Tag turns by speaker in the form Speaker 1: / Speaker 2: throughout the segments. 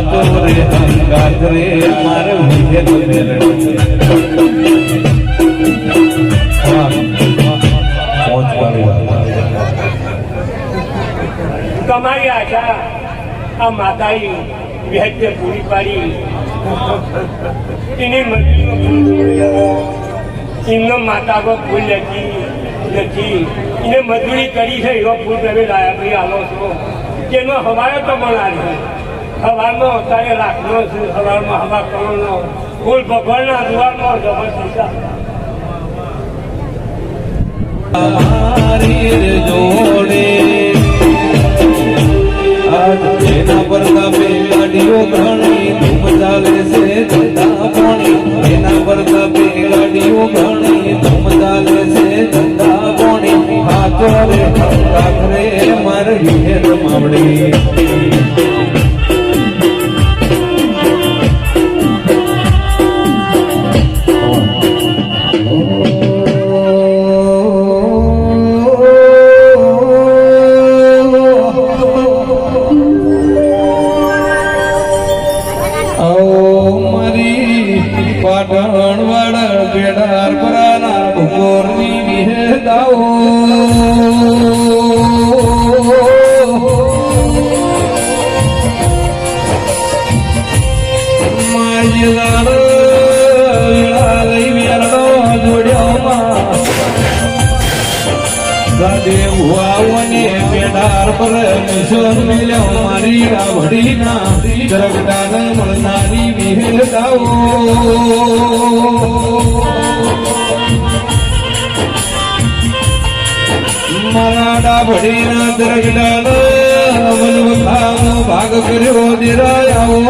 Speaker 1: હાથો રે અંગાત રે મારે વિજે તો
Speaker 2: તમારી આશા આ માતાએ વ્યાજ્ય પૂરી પાડી એની એમનો માતાનો ફૂલ નથી એને મજૂરી કરી છે એવો ફૂલ તમે લાયા ભાઈ આલો છો જેનો હવારે તો બનાવી હવામાં અત્યારે રાખનો છે હવામાં હવા કરવાનો ફૂલ ભગવાનના દ્વારમાં જબરદસ્ત
Speaker 1: જોડે એના પર તાપે ગાડીઓ ઘણી ધૂમ ચાલે છે ધંધા પોણી એના પર તાપે ગાડીઓ ઘણી ધૂમ ચાલે છે ધંધા પોણી હાથો રે કાખરે મારે વિહેર માવડી મારી રાવડી ના જરગડાને મળનારી વિહેરદાઓ મારા ડાભડી ના જરગડાને વનવખાનો ભાગ કર્યો દેરાયાઓ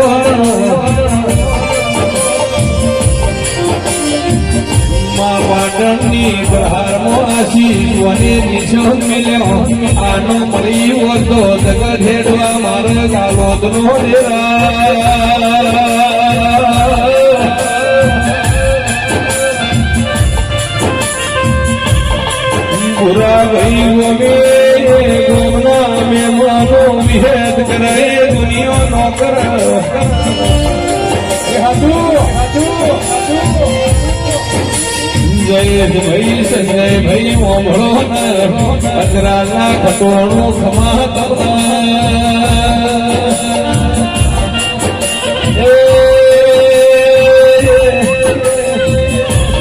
Speaker 1: પાટણની પ્રહારમાં આશી નિશાન મિલ્યો આનો મળી હોતો જગત હેડવા મારે ગાલોદનો પૂરા ભાઈ અમે ગોમના મહેમાનો વિહેદ કરે દુનિયા નો કર જય ભાઈ સંજય ભાઈ ઓમળો અજરાના ખટોણું ખમા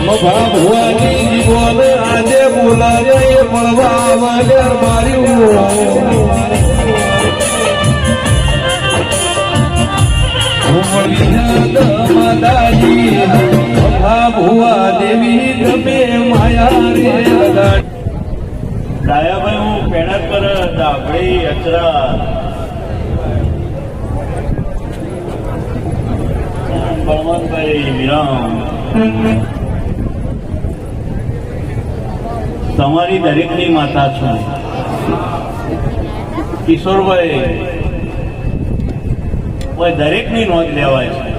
Speaker 1: મભા ભુવાની જીવન આજે બોલાવે મળવા વાલ્યા મારી ભુવા દેવી ગમે માયા રે
Speaker 3: ડાયાભાઈ હું પેણર પર ડાભડી અચરા બળવંતભાઈ વિરામ તમારી દરેકની માતા છું કિશોરભાઈ દરેકની નોંધ લેવાય છે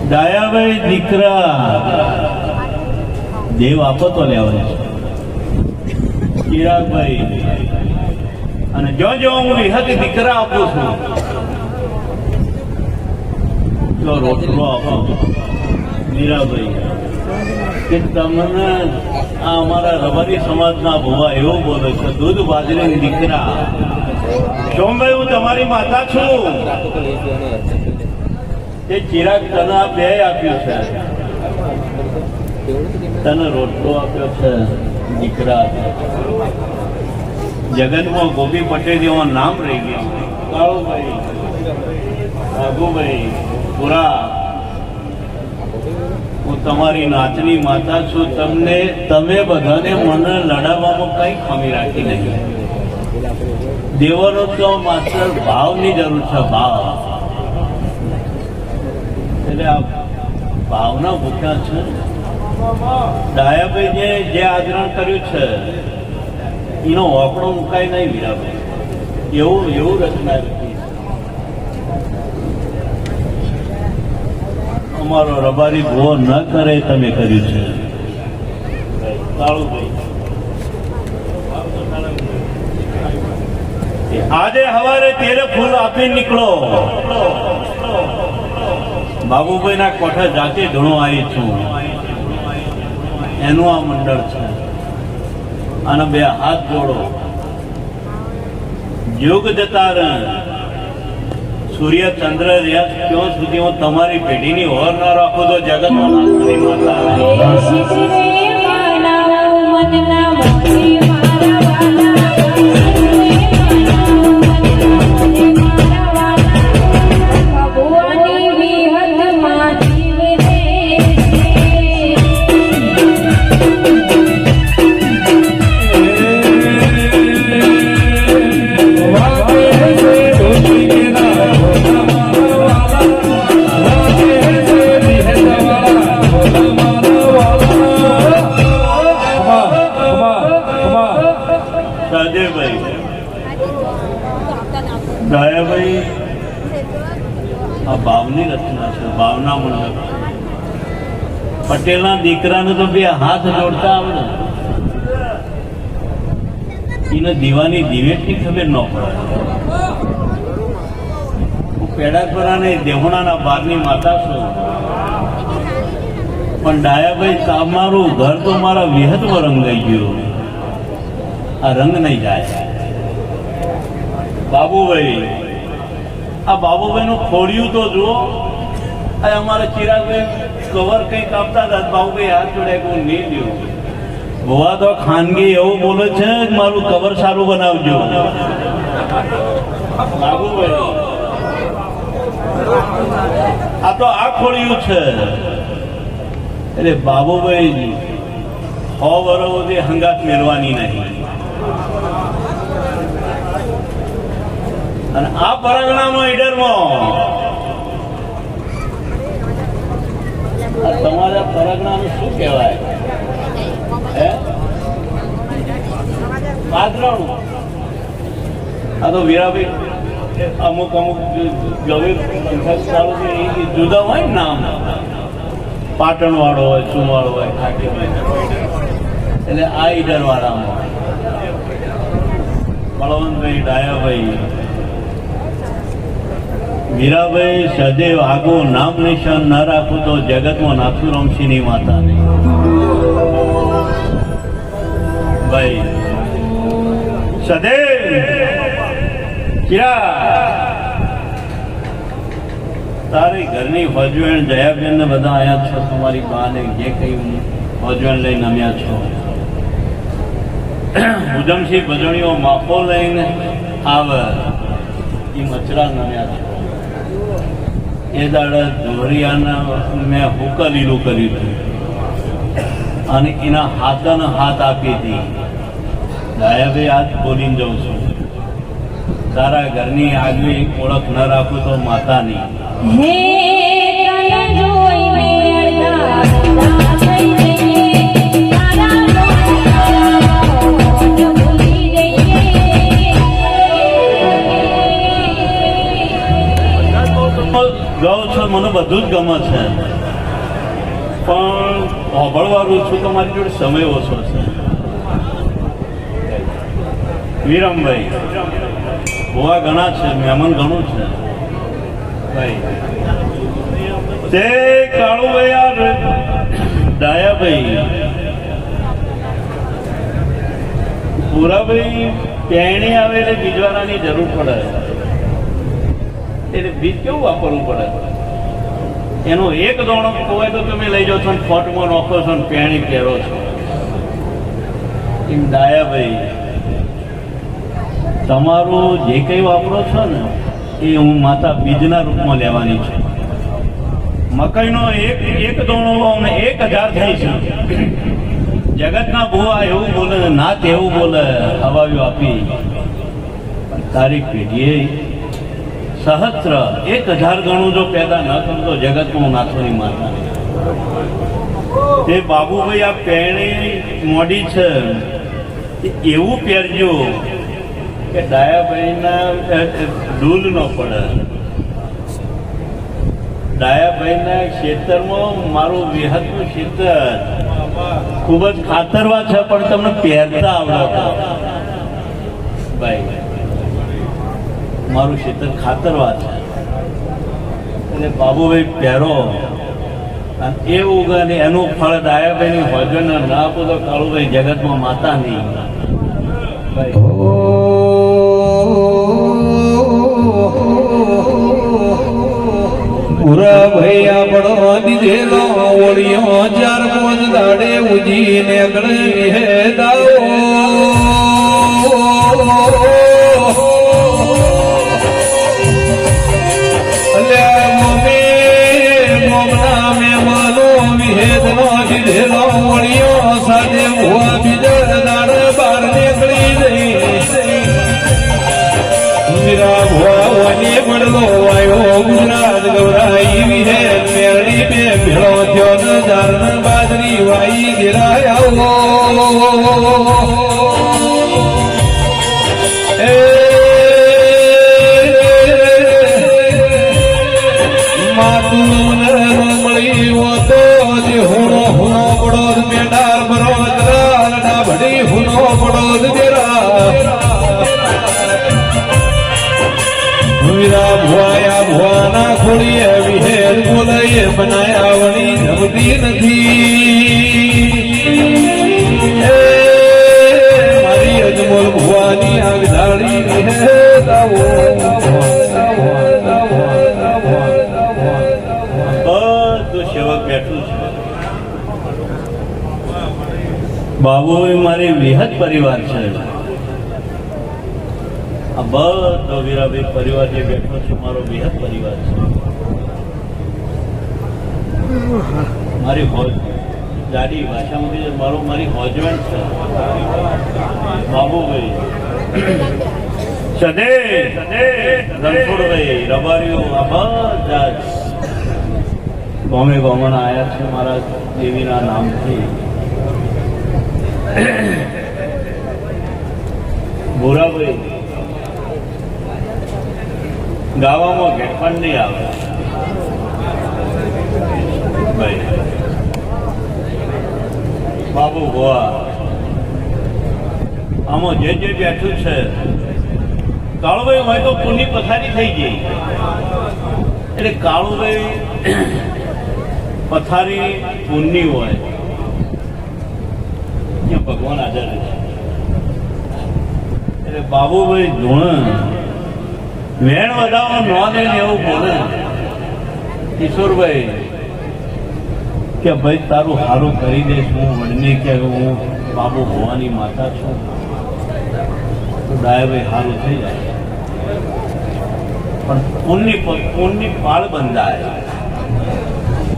Speaker 3: ડાયાભાઈ દીકરા દેવ આપો તો લેવાય છે ચિરાગભાઈ અને જો હું વિહત દીકરા આપું છું તો રોટલો આપો મીરાભાઈ કે તમને આ અમારા રબારી સમાજના ભુવા એવું બોલે છે દૂધ બાજરી દીકરા સોમભાઈ હું તમારી માતા છું એ ચિરાગ તને આ બે આપ્યું છે તને રોટલો આપ્યો છે દીકરા જગતમાં ગોપી પટેલ એવો નામ રહી ગયું કાળુભાઈ રાઘુભાઈ પુરા હું તમારી નાતની માતા છું તમે બધાને મને લડાવવામાં કઈ ખામી રાખી નહીં દેવાનો તો માત્ર ભાવની જરૂર છે ભાવ એટલે આ ભાવના ભૂખ્યા છે ડાયાભાઈ જે આચરણ કર્યું છે એનો ઓકડો મુકાય નહીં વીરાભાઈ એવું રચના હતી અમારો રબારી ભૂવો ન કરે તમે કર્યું છે કાળુભાઈ આજે હવારે તેરે ફૂલ આપી નીકળો. બાબુભાઈ ના કોઠે જાતે ધૂણો આવી છું. એનું આ મંડળ છે. અને બે હાથ જોડો. યુગ જતા રહે, સૂર્ય ચંદ્ર રહ્યા ત્યાં સુધી હું તમારી પેઢીની ઓર ના રાખું તો જગતમાં નાથની માતા દયાભાઈ આ ભાવની રચના છે. ભાવના મંડળ પટેલના દીકરાને તો બે હાથ જોડતા આવડે. એને દીવાની દિવેટની ખબર ન પડે. હું પેડાપરાને દેવણાના બારની માતા છું. પણ ડાયાભાઈ તમારું ઘર તો મારા વિહતમાં રંગાઈ ગયું. આ રંગ નહીં જાય. બાબુભાઈ, આ બાબુભાઈ નું ખોડિયું તો જુઓ. આ અમારા ચિરાગભાઈ કવર કંઈક આપતા હતા. બાબુભાઈ હાથ જોડે હું નહીં દઉં. ભુવા તો ખાનગી એવું બોલે છે મારું કવર સારું બનાવજો. બાબુભાઈ આ તો આ ખોડિયું છે. એટલે બાબુભાઈ 6 વર્ષ સુધી હંગાત મેળવાની નહીં. અને આ પરગણામાં ઈડરમાં તમારા પરગણાનું શું કહેવાય? પાદરાણું. આ તો વીરાભાઈ અમુક ગવીર ચાલુ જુદા હોય ને નામ. પાટણ વાળો હોય, ચુમાળો હોય, એટલે આ ઈડર વાળામાં બળવંતભાઈ, ડાયાભાઈ, વીરાભાઈ સદૈવ આગું નામ નિશાન ન રાખું તો જગતમાં નાથુરામસિંહની માતા નહીં. ભાઈ સદૈવ તારી ઘરની ફજવેણ જયાબેન ને બધા આયા છો. તમારી બાને જે કઈ ફજવેણ લઈને નમ્યા છો. ઉધમસિંહ ભજણીઓ માફો લઈને આવે એ મચરા નમ્યા છો. એ દાડે ધોરિયાના મેં હુકા લીલું કર્યું હતું અને એના હાથને હાથ આપી હતી. દાયાભાઈ આજ બોલીને જાઉં છું. તારા ઘરની આગવી ઓળખ ન રાખું તો માતાની. ગાઉં છું, મને બધું જ ગમે છે, પણ હોબળવાળું છું તો મારી જોડે સમય ઓછો છે. વિરમભાઈ ભુવા ઘણા છે, મહેમાન ઘણું છે. ભાઈ તે કાળુભાઈ યાર ડાયાભાઈ પૂરાભાઈ પેણી આવે એટલે બીજવારાની જરૂર પડે. એટલે બીજ કેવું વાપરવું પડે? એનો એક દોણો હોય તો તમે લઈ જાઓ છો ને ફોટમાં નાખો છો ને પેણી પહેરો છો. એમ ડાયાભાઈ તમારું જે કંઈ વાપરો છો ને એ હું માતા બીજના રૂપમાં લેવાની છે. મકાઈનો એક દોણો અમને 1000 થાય છે. જગતના ભુવા એવું બોલે, નાથ એવું બોલે, હવાયું આપી. તારી પેઢીએ સહસ્ત્ર 1000 ગણું જો પેદા ન કરતો જગતમાં નાથોની માતા. તે બાબુભાઈ આ પેણી મોડી છે એવું પહેરજો કે ડાયાભાઈના ડૂલ ન પડે. ડાયાભાઈના ખેતરમાં મારું વિહતનું ખેતર ખૂબ જ ખાતરવા છે, પણ તમને પહેરતા આવડે ભાઈ. મારું ખેતર ખાતરવા છે એટલે બાબુભાઈ પહેરો અને એ ઉગે ને એનું ફળ ડાયાભાઈની ભજન ના આપો તો કાળુભાઈ જગતમાં માતા નહીં ભાઈ
Speaker 1: પૂરા ભૈયા પડો દીધેલો ઓળિયો 4-5 દાડે ઉજીને ગણે હે દાવો દીધેલો ઓળિયો સાથે ભુવા બીજા દાડે બહાર નીકળી જઈ મીરા ભુવાને પડલો આવ્યો ગુજરાત ગૌરાઈ વિહે મેરડી બે ભેળો થયો ને દારણ બાજરી વાઈ ગેરાય માતું મળી હોતો હુનો હુનો પડોદ મેડાર બરોદ રાલડા ભડી હુનો પડોદ દેરા વીરા ભુવાયા ભુવાના ખોડીએ વિહેર બોલાઈએ બનાયા વણી જમતી નથી મારી અજમોલ ભુવાની આગધાડી હે દાવો
Speaker 3: બધું સેવક બેઠું છે બાબુ મારી વિહત પરિવાર છે આ બધો વીરાભાઈ પરિવાર જે બેઠો છે મારો વિહત પરિવાર છે મારી જાડી ભાષામાં મારી હોજમેન્ટ છે બાબુભાઈ સદે રણછોડભાઈ રબારીઓ આ બધા ગોમે ગોમના આવ્યા છે મારા દેવીના નામથી ભોરાભાઈ ગાવામાં ઘેટપણ નહીં આવે ભાઈ બાબુ ભુવા આમાં જે બેઠું છે કાળુભાઈ હોય તો પુણ્ય પથારી થઈ ગઈ એટલે કાળુભાઈ પથારી પુણ્ય હોય ત્યાં ભગવાન હાજર છે એટલે બાબુભાઈ ધૂણ વેણ વધાવો ન દે ને એવું બોલે કિશોરભાઈ કે ભાઈ તારું સારું કરી દઈશ હું વડની કે હું બાબુ ભવાની માતા છું તો ડાયાભાઈ સારું થઈ જાય પણ પૂનની પાળ બંધાય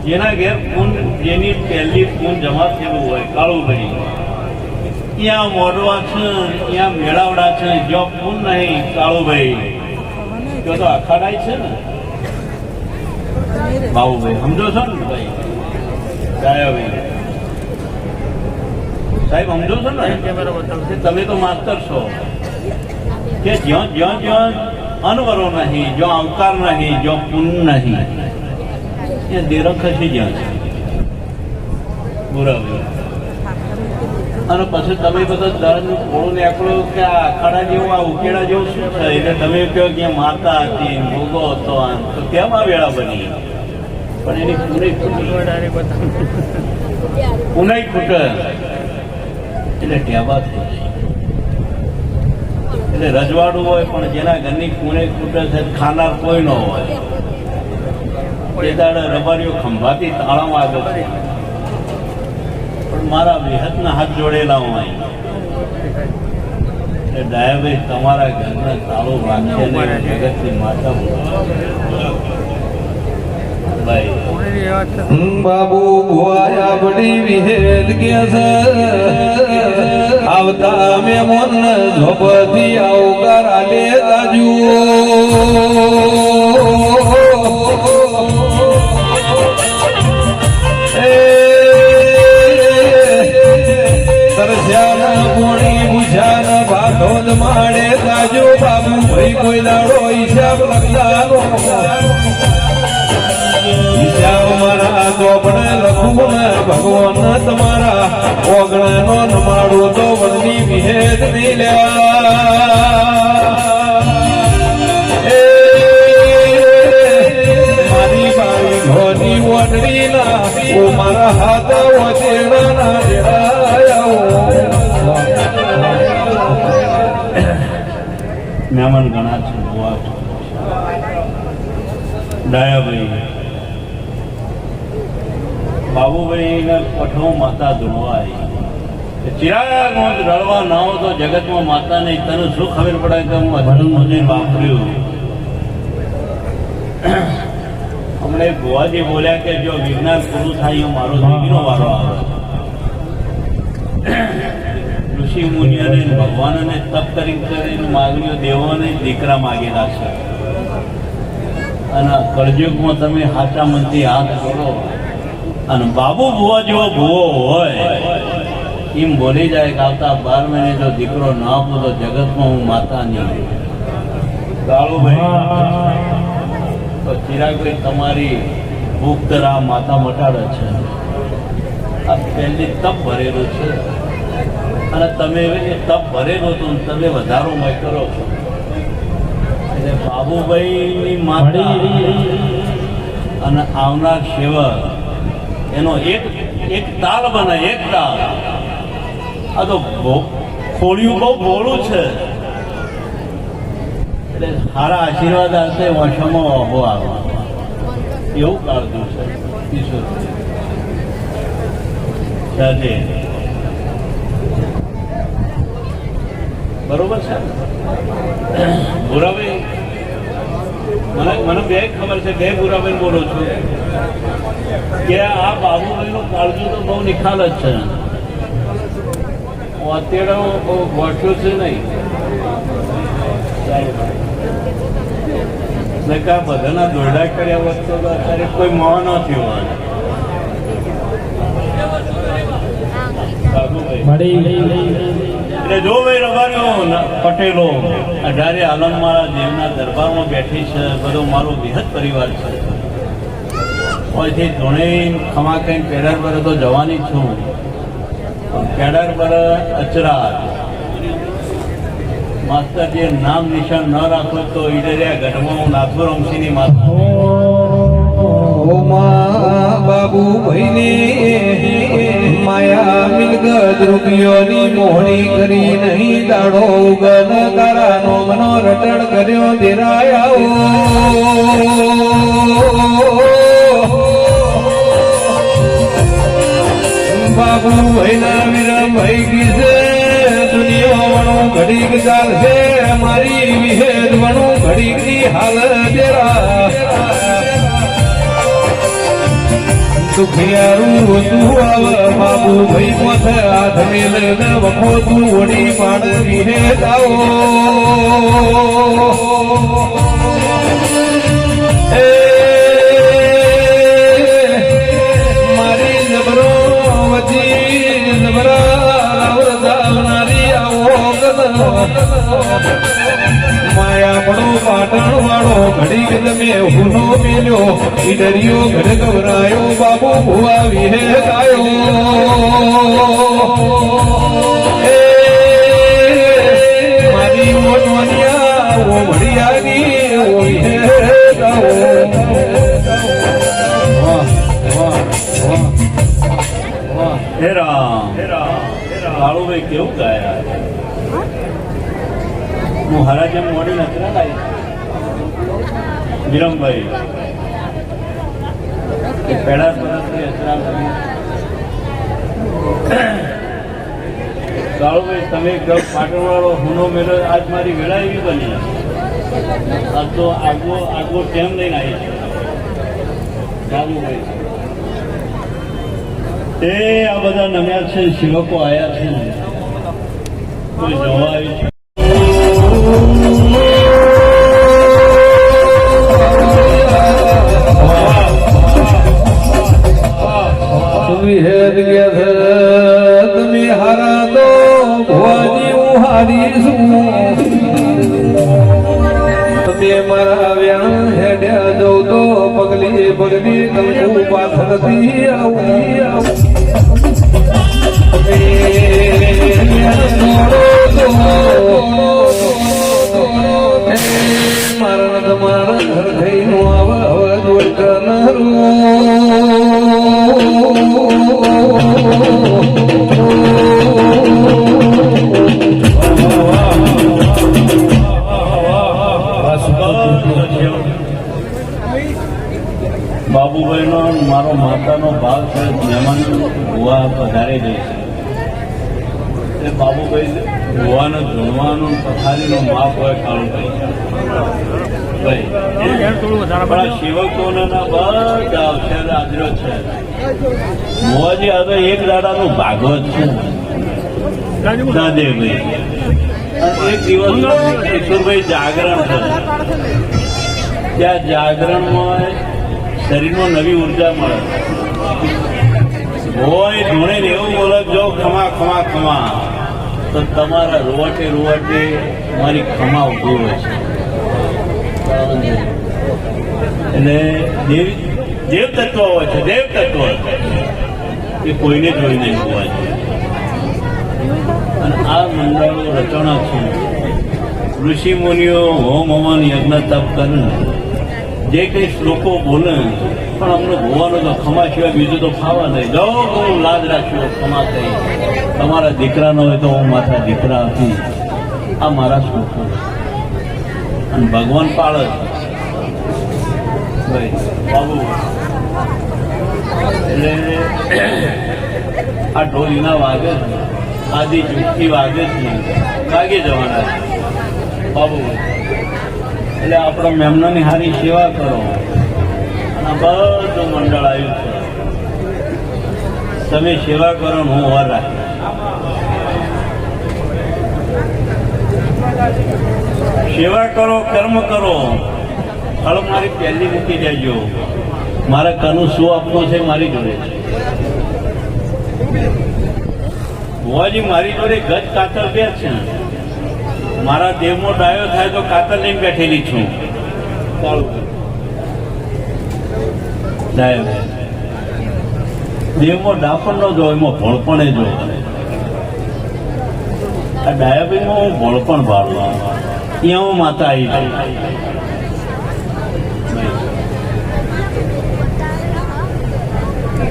Speaker 3: જેના ઘેર પૂન જેની પહેલી પૂન જમા થયેલું હોય કાળુભાઈ ત્યાં મોડવા છે ત્યાં મેળાવડા છે જો પૂન નહીં કાળુભાઈ તો અખાડાય છે ને બાબુભાઈ સમજો છો ને ભાઈ દયાભાઈ સાહેબ સમજો છો ને તમે તો માસ્તર છો કે જ્યાં જ્યાં જ્યાં અનવરો નહીં જો આવકાર નહીં જો પૂન નહીં ત્યાં દેરો ખસી જ્યાં છે બરાબર અને પછી તમે બધા દરનું થોડું નીકળો કે આ અખાડા જેવું આ ઉકેડા જેવું શું છે એટલે તમે કહો કે માતા હતી ભોગો હતો તો કેમ આ વેળા બની પણ એની પુનઈ ખૂટે એટલે ટેબા થઈ જાય એટલે રજવાડું હોય પણ જેના ઘરની પુનઈ ખૂટે છે ખાનાર કોઈ ન હોય એ દાડે રબારીઓ ખંભાતી તાળામાં આગળ છે પણ મારા વિહતના હાથ જોડેલા હું અહીં એટલે ડાયાભાઈ તમારા ઘરના તાળું રાખશે ને જગતની માતા
Speaker 1: બાબુ ભુવાયા બડી વિહેદ કે છે આવતા મે મન ઝોપથી આવકાર આલે તાજુ તરસ્યા પોણી બુઝાના ભાધોદ માડે તાજો બાબુ ભાઈ કોઈ દાડો હિસાબ લખદાનો હિસાબ મારા ચોપડે લખું ને ભગવાન તમારા ઓગણાનો નમાડું તો વડની વિહેદ નહીં લેવા
Speaker 3: ડાયાભાઈ બાબુભાઈને પઠો માતા ધૂણવાય ચિરાગ રડવા ના હો તો જગતમાં માતા નહીં. તને શું ખબર પડે કે હું અધૂરું વાપર્યું. હમણે ભુવાજી બોલ્યા કે જો વિજ્ઞાન પૂરું થાય મારો દીકરીનો વારો આવે. ઋષિ મુનિઓને ભગવાનને તપ કરીને માગણીઓ દેવોને દીકરા માગેલા છે. અને કળયુગમાં તમે સાચા મનથી હાથ જોડો અને બાબુ ભુવા જેવો ભુવો હોય એમ બોલી જાય કે આવતા 12 મહિને જો દીકરો ના આપો તો જગતમાં હું માતા નહીં. કાળુભાઈ તો ચિરાગભાઈ તમારી ભૂખ તરા માતા મટાડે છે. આ પહેલી તપ ભરેલું છે અને તમે એ તપ ભરેલું હતું તમે વધારો મય કરો છો. એટલે બાબુભાઈની માતા અને આવનાર સેવક એનો એક તાલ બને. એક તાલ. આ તો ખોડિયું બહુ ભોળું છે એટલે સારા આશીર્વાદ હશે વર્ષોમાં ઓહો આવે એવું કાળજું છે. સાથે બરોબર છે ભૂરાભાઈ. મને બે ખબર છે. બે ભૂરાભાઈ બોલું છું કે આ બાબુભાઈનું કાળજું તો બહુ નિખાલ જ છે. અત્યારે બહુ ગોઠ્યું છે નહીં. બધાના દોરડા કર્યા વખતે તો અત્યારે કોઈ મોહ ન થયો હોય. એટલે જો ભાઈ રવારીઓ પટેલો 18 આલમ મારા દેવના દરબારમાં બેઠી છે. બધો મારો બૃહદ પરિવાર છે. અહીંથી ધોણી ખમા કઈ પેડર પર તો જવાની છું. પેડર પર અચરાજ માસ્ટર જે નામ નિશાન ન રાખો તો ઈડરિયા ગઢમાં હું નાથુરામસિંહની માતા
Speaker 1: બાબુભાઈને માયા મિલકત રૂપિયોની મોહણી કરી નહીં. દાડો ઉગન તારાનો મનો રટણ કર્યો દેરાયા. બાબુભાઈના વીરભાઈ કીધે દુનિયા વણું ઘડીક ચાલશે. મારી વિહેદ વણું ઘડીકની હાલ દેરા. દુખિયારું તું આવ બાબુભાઈ પોતે હાથ મેલ વખો તું વડી પાડ વિહેદ આવો. મારી જબરો વચી જબરા આવનારી આવો માયા પડો પાટણ વાળો ઘડીક તમે હુનો મેલ્યો. ઈડરિયો ઘડ ગવરાયો બાબુ ભુવા વિહે ગાયો. મારી મોટવાનિયા ઓ ભડિયાની ઓ વિહે ગાઓ.
Speaker 3: કાળુભાઈ કેવું ગાયા. હું હરાજમ મોડી નથી લાવી વિરમભાઈ પેડા કાળુભાઈ તમે પાટણ વાળો હુનો મેળો આજ મારી વેળા એવી બની. આજ તો આગો ટેમ લઈને આવી છે કાળુભાઈ. એ આ બધા નમ્યા છે સેવકો આવ્યા છે ને કોઈ જવા આવી છે.
Speaker 1: વિહેદ ગયા તમે હારા તો ભુવાજી હું હારીશું. તમે મારા વ્યાણ હેડ્યા જવું તો પગલી પગલી તમે પાછળથી આવું. મારા તમારા ઘર થઈનું આવા હવે જોઈ
Speaker 3: આદરો છે. બાબુભાઈનો મારો માતાનો ભાવ છે. મહેમાન ભુવા પધારે જાય છે એ બાબુભાઈ ભુવાને ધોવાનું પથારીનું માપ હોય કાળુભાઈ. આપણા સેવકોના બધા અક્ષર આદરો છે. ભુવાજી આ તો એક દાડાનું ભાગવત છે દાદેભાઈ. એક દિવસ કિશોરભાઈ જાગરણ છે. ત્યાં જાગરણમાં શરીરમાં નવી ઉર્જા મળે. હોય ધૂણે ને એવું બોલે જો ખમા ખમા ખમા, તો તમારા રોવાટે રોવાટે મારી ખમા ઉભી હોય છે. એટલે દેવ તત્વ હોય છે. દેવ તત્વ એ કોઈને જોઈ નહીં હોવા છે. અને આ મંડળો રચના છે. ઋષિ મુનિઓ હોમ હવન યજ્ઞ તપ કરે, જે કંઈ શ્લોકો બોલે, પણ અમને ભોવાનો તો ખમા સિવાય બીજું તો ખાવા નહીં. જો હું લાજ રાખ્યો ખમા થઈ, તમારા દીકરાનો હોય તો હું માથા દીકરા હતી. આ મારા શ્લોકો અને ભગવાન પાળે ભાઈ બાબુ. એટલે આ ઢોલીના વાગે છે, આદિ ચૂંટકી વાગે છે, વાગે જવાના છે બાબુ. એટલે આપણો મેમનાની હારી સેવા કરો. અને બધું મંડળ આવ્યું છે, તમે સેવા કરો ને હું વાર રાખીશ. સેવા કરો, કર્મ કરો. ફળ મારી પહેલી મૂકી દેજો. મારા કનું શું આપવું છે મારી જોડે છે. ભુવાજી મારી જોડે ગજ કાતર બે છે. મારા દેવમાં ડાયો થાય તો કાતર લઈને બેઠેલી છું. દેવમાં ડાપણ ન જો, એમાં ભોળપણે જો. આ ડાયાભાઈમાં હું ભોળપણ ભાળવા અહીંયા હું માતા આવી છું.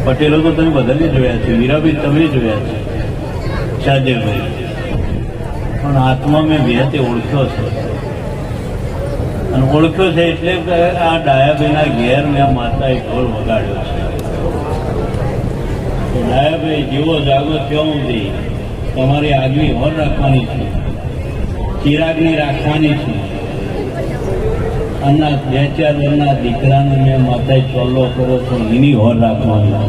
Speaker 3: પટેલો તો તમે બધાને જોયા છે, મીરાભાઈ તમે જોયા છે, શાહદેવભાઈ, પણ આત્મા મેં વિહતે ઓળખ્યો છે. અને ઓળખ્યો છે એટલે આ ડાયાભાઈના ઘેર મેં માતાએ ઢોલ વગાડ્યો છે. ડાયાભાઈ જેવો જાગો ત્યાં સુધી તમારી આગવી હોર રાખવાની છે, ચિરાગની રાખવાની છે. અને 2-4 વર્ષના દીકરાને મેં માતાએ ચોલ્લો કર્યો છો, એની હોર રાખવાની.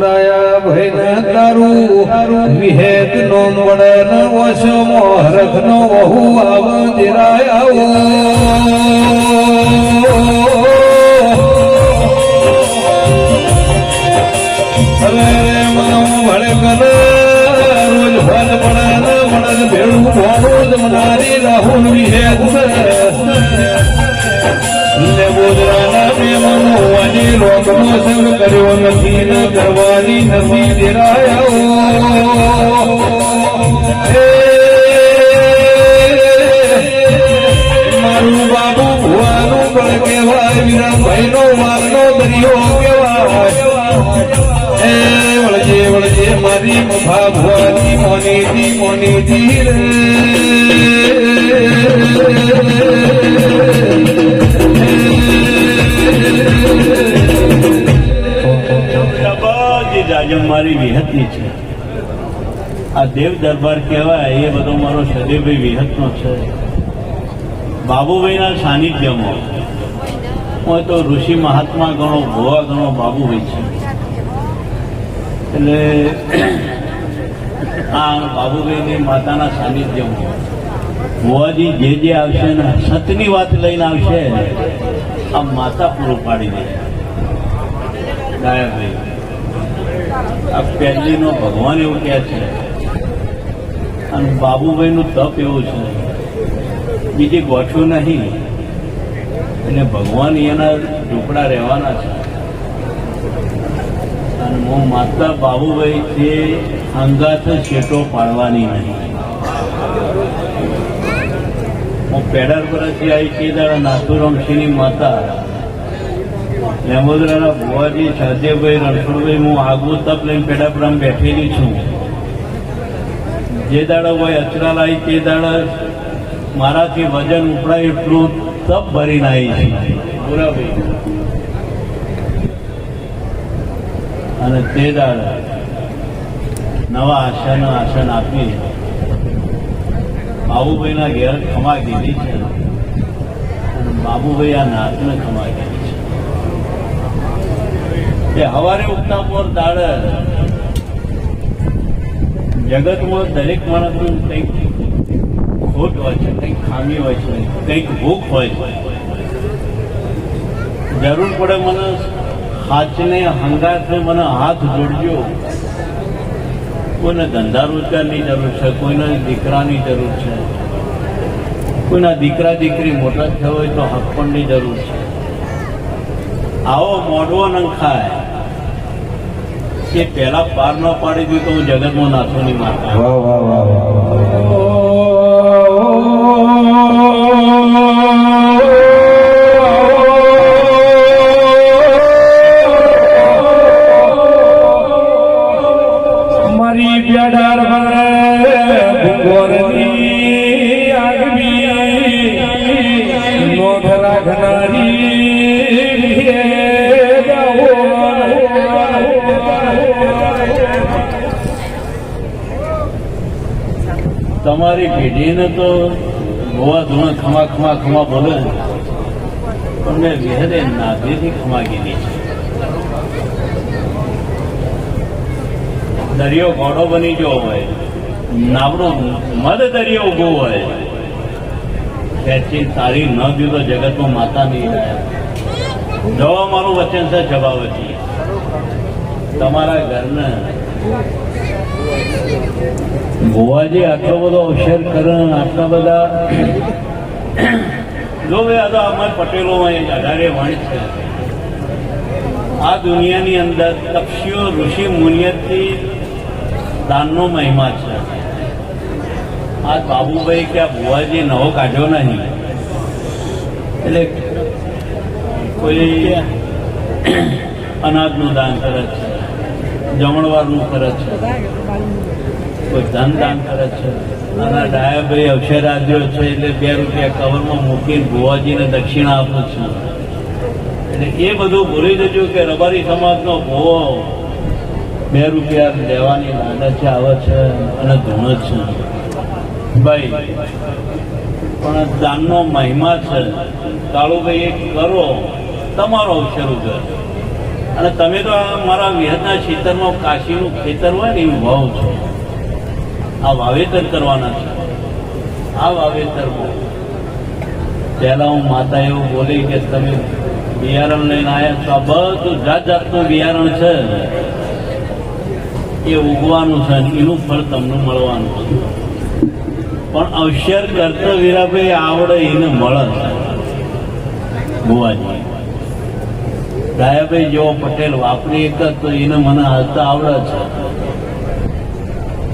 Speaker 1: દયા ભઈને તારું વિહેત નો મળે ન વશમો હરખ નો વહુ આવ દિરાય આવો. હવે મનો ભળે કને રોજ ફલ પડે ન મળે ભેળું ભોળું જ મનારી રાહુલ વિહેત ને બોજરાના મેમનો વાની લોકનો સંગ કર્યો નથી ન કરવાની નથી દેરાયો. મારું બાબુ ભુવાનું પણ કહેવાય, વિરામભાઈનો વારનો દરિયો કહેવાય. વળજે વળજે મારી મફા ભુવાની મોનીજી મોનીજી રે.
Speaker 3: મારી વિહતની છે. આ દેવ દરબાર કહેવાય એ બધો મારો સદેવભાઈ વિહતનો છે. બાબુભાઈના સાનિધ્યમાં હોય તો ઋષિ મહાત્મા ગણો, ભોવા ગણો, બાબુભાઈ છે. એટલે આ બાબુભાઈની માતાના સાનિધ્યમાં ભુવાજી જે આવશે ને સતની વાત લઈને આવશે, આ માતા પૂરું પાડી દે. ડાયાભાઈ આ પહેલીનો ભગવાન એવું કહે છે. અને બાબુભાઈનું તપ એવું છે, બીજી ગોઠવું નહીં. એટલે ભગવાન એના ઝૂંપડા રહેવાના છે. અને હું માતા બાબુભાઈ તે અંગાથ શેટો પાડવાની નહીં. હું પેડાર પરથી આવી તે દાડા નાથુરામસિંહની માતા લેમોદરાના ભુવાજી શાહદેવભાઈ રણછોડભાઈ હું આગવું તપ લઈને પેડાપરામ બેઠેલી છું. જે દાડા હોય અચરાલ આવી તે દાડા મારાથી વજન ઉપડાય એટલું તપ ભરીને આવી છે બરાબર. અને તે દાડે નવા આસન આપી બાબુભાઈના ઘેર ખમા કીધી છે અને બાબુભાઈ આ નાતને ખમા કીધી છે. એ હવારે ઉગતા પર દાડે જગતમાં દરેક માણસનું કંઈક ખોટ હોય છે, કંઈક ખામી હોય છે, કંઈક ભૂખ હોય છે. જરૂર પડે મને હાથને હંગાથને મને હાથ જોડજો. કોઈને ધંધા રોજગારની જરૂર છે, કોઈને દીકરાની જરૂર છે, કોઈના દીકરા દીકરી મોટા થયા હોય તો હકપણની જરૂર છે. આવો મોઢવો નંખાય કે પહેલા પાર ન પાડી દીધું તો હું જગતમાં નાથો નહીં મારતા.
Speaker 1: વાહ વાહ વાહ વાહ
Speaker 2: મારી પ્યાડાર ભૂગોરની આગવી નોંધ રાખનારી
Speaker 3: તમારી પેઢીને તો ગોવા ધૂણા ખમા ખમા ખમા બોલે પણ મેં વિહરે નાગરીથી ખમા કીધી છે. દરિયો ઘોડો બની ગયો હોય, નાવડો મદ દરિયો ઉભો હોય, ખેંચી તારી ન દઉં તો જગતમાં માતા નહીં રહ્યા. જો મારું વચન છે જવાબથી તમારા ઘરને ભુવાજી આટલો બધો અવસર કરે, આટલા બધા જો ભાઈ આ તો અમાર પટેલોમાં અઢારે વંશ છે. આ દુનિયાની અંદર તપસ્વીઓ ઋષિ મુનિયથી દાનનો મહિમા છે. આ બાબુભાઈ કે આ ભુવાજી નવો કાઢ્યો નહીં એટલે કોઈ અનાજનું દાન કરે છે, જમણવારનું કરે છે, કોઈ ધન દાન કરે છે. અને ડાયાભાઈ અવસર આપ્યો છે એટલે 2 રૂપિયા કવરમાં મૂકીને ભુવાજીને દક્ષિણા આપું છું. એટલે એ બધું ભૂલી જજો કે રબારી સમાજનો ભૂવો 2 રૂપિયા લેવાની લાલચ આવે છે અને ધૂણ છે ભાઈ. પણ દાનનો મહિમા છે. કાળુભાઈ એક કરો તમારો અવસર ઉગર. અને તમે તો આ મારા વિહતના ખેતરમાં કાશીનું ખેતર હોય ને એવું ભાવ છો. આ વાવેતર કરવાના છે. આ વાવેતરમાં પહેલા હું માતા એવું બોલી કે તમે બિયારણ લઈને આવ્યા છો, આ બધું જાત જાતનું બિયારણ છે, એ ઉગવાનું છે, એનું ફળ તમને મળવાનું છે. પણ અવસર કરતા વીરાભાઈ આવડે એને મળે છે. ભુવાજી ડાયાભાઈ જેવો પટેલ વાપરી એક તો એને મને હાલતા આવડે છે.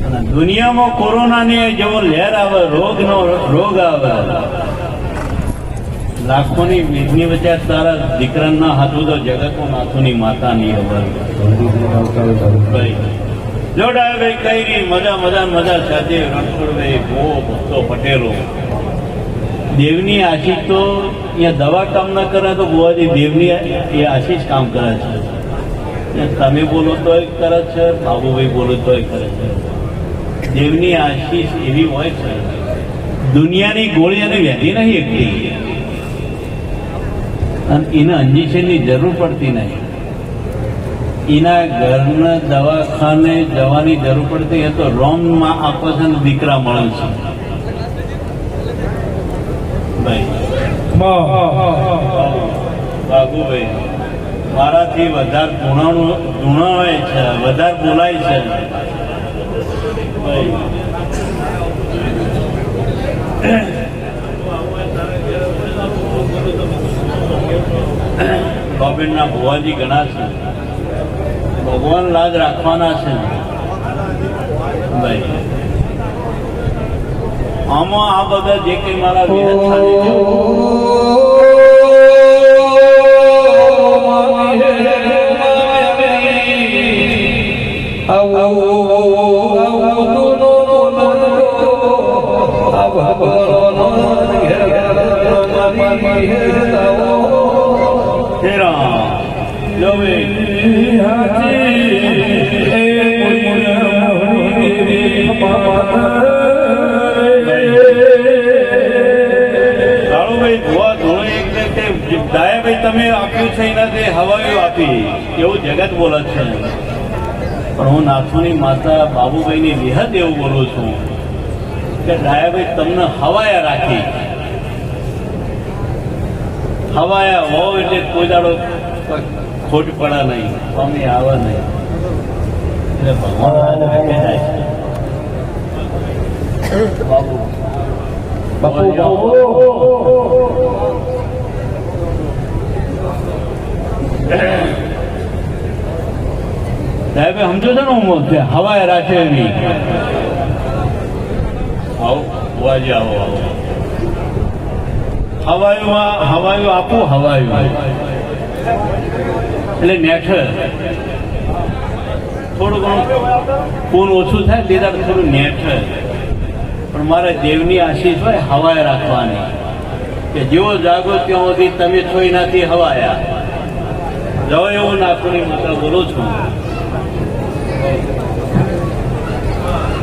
Speaker 3: અને દુનિયામાં કોરોનાની જેવો લહેર આવે, રોગ આવે, લાખોની વીજની વચ્ચે તારા દીકરાના હાથું તો જગતમાં નાથુની માતાની ખબર. જો ડાયાભાઈ કઈ રહી મજા સાથે રણછોડભાઈ બહુ ભક્તો પટેલો દેવની આશીષ તો અહીંયા દવા કામ ન કરે તો બુવાજી દેવની એ આશીષ કામ કરે છે. તમે બોલો તોય કરે છે, બાબુભાઈ બોલો તોય કરે છે. દેવની આશીષ એવી હોય છે, દુનિયાની ગોળી અને વ્યાધિ નહીં એકલી, અને એને ઇન્જેક્શનની જરૂર પડતી નહીં. એના ઘરના દવાખાને જવાની જરૂર પડતી એ તો રોમમાં આપે છે ને દીકરા મળે છે ભાઈ. બાબુભાઈ મારાથી વધારે ધૂણાય છે, વધારે બોલાય છે ભાઈ. બાબેનના ભુવાજી ઘણા છે, ભગવાન લાજ રાખવાના છે ભાઈ. આમાં આ બધા જે કઈ મારા વિરત
Speaker 1: આવો મારી હેરાઓ
Speaker 3: હેરા લો કાળુભાઈ ભુવા ધોળો એક દાયાભાઈ તમે આપ્યું છે એનાથી હવાયું આપી એવું જગત બોલે છે, પણ હું નાથુની માતા બાબુભાઈની વિહદ એવું બોલું છું કે દાયાભાઈ તમને હવાયા રાખી, હવાયા હોવ એટલે કોઈ દાડો ખોટ પડે નહીં, સ્વામી આવે નહીં, એટલે ભગવાન રાખે જાય છે. બાબુ સાહેબ સમજો છો ને હું હવાએ રાખે એની આવો બુવાજી આવો આવો હવાયું આપું હવાયું એટલે નેઠ થોડું ઘણું ખૂન ઓછું થાય તે દાડે થોડું નેઠ, પણ મારા દેવની આશીષ હોય હવાએ રાખવાની કે જેવો જાગો ત્યાં સુધી તમે છો એનાથી હવાયા જાઓ એવું નાખવાની માત્ર બોલું છું.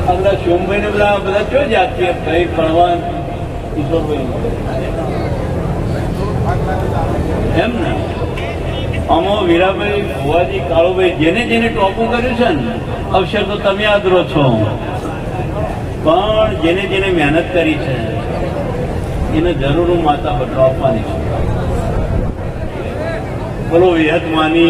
Speaker 3: આપણા સોમભાઈ ને બધા કયો જાતીય ભાઈ ભણવાન એમ ને આમાં વીરાભાઈ ભુવાજી કાળુભાઈ જેને જેને ટોપું કર્યું છે ને અવસર તો તમે આદરો છો, પણ જેને જેને મહેનત કરી છે એને જરૂર હું માતા બદલો આપવાની છું. બોલો વિહત માની